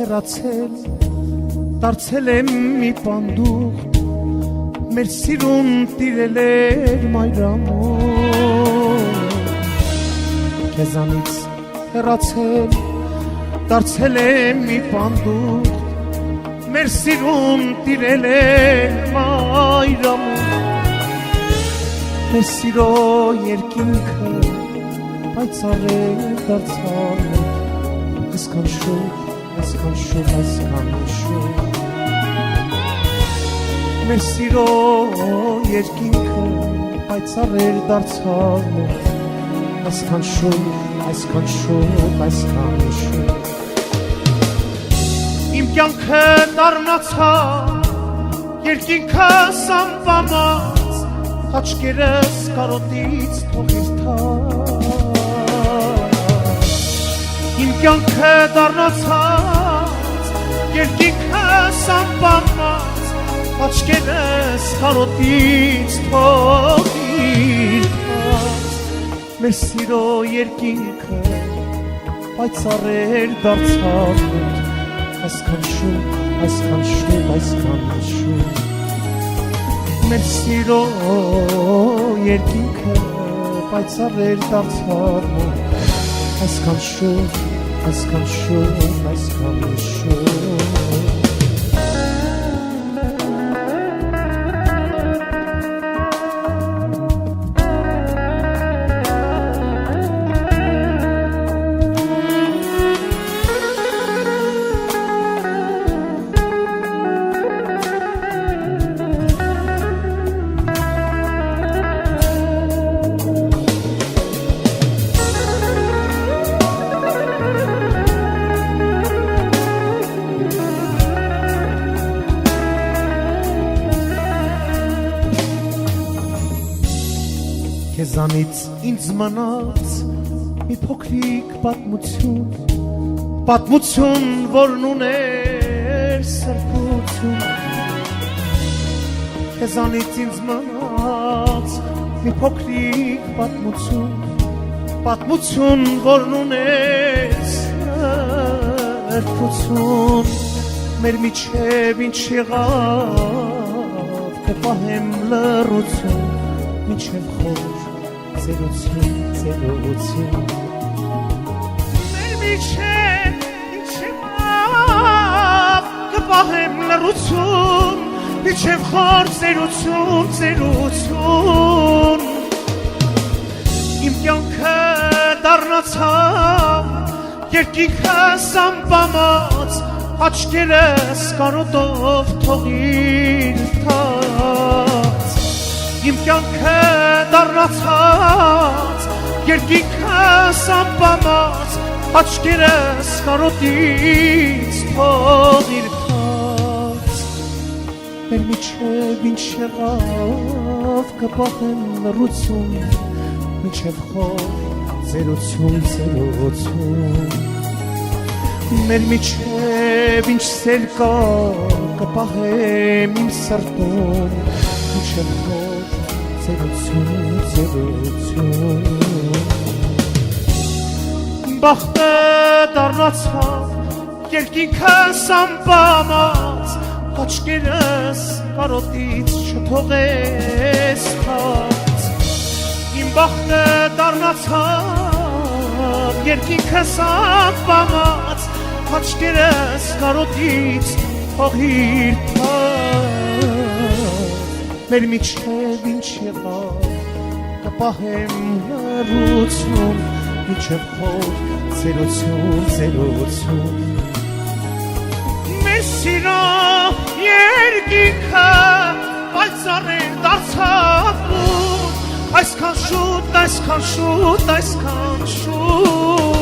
հեռացել, դարձել եմ մի պանդուխտ, մեր սիրուն տիրել էր մայրամոտ, քեզանից հեռացել, դարձել եմ մի պանդուխտ, մեր սիրուն տիրել էր մայրամոտ, մեր սիրո երկինքը պայծառ է դարձավ, այսքան շուտ, այսքան շուտ, այսքան շուտ, մեր սիրո երկինքը պայծառ է դարձավ, այսքան շուտ, այսքան շուտ, այսքան շուտ, իմ կյանքը դառնացավ երկինքս անպամած, աչքերս կարոտից թողիր թաց, իմ կյանքը դառնացած երկինքս անպամած, աչքերս կարոտից թողիր թաց, մեր սիրո երկինքը պայծառ էր դարձավ, այսքան շուտ, այսքան շուտ, այսքան շուտ, մեր սիրո երկինքը պայծառ էր դարձավ, այսքան շուտ, այսքան շուտ, այսքան շուտ, քեզանից ինձ մնաց մի փոքրիկ պատմություն, պատմություն, որն ուներ սրբություն, քեզանից ինձ մնաց մի փոքրիկ պատմություն, պատմություն, որն ուներ սրբություն, մեր միջև ինչ եղավ, կպահեմ լռություն, մինչև խոր ծերություն, ծերություն, մեր միջև ինչ եղավ, կպահեմ լռություն, մինչև խոր ծերություն, ծերություն, իմ կյանքը դառնացավ երկինքս անպամած, աչքերս կարոտով թողիր թաց, իմ կյանքը դառնացած երկինքս անպամած, աչքերս կարոտից թողիր թաց, մեր միջև ինչ եղավ, կպահեմ լռություն, մինչև խոր ծերություն, ծերություն, մեր միջև ինչ սեր կա, կպահեմ իմ սրտում, մինչև խոր ծերություն, ծերություն, բախտը դառնացավ երկինքս անպամած, աչքերս կարոտից չթողես թաց, իմ բախտը դառնացավ երկինքս անպամած, աչքերս կարոտից թողիր թաց, մեր միջև ինչ եղավ, կպահեմ լռություն, մինչև խոր ծերություն, ծերություն, մեր սիրո երկինքը պայծառ էր դարձավ, այսքան շուտ, այսքան շուտ, այսքան շուտ,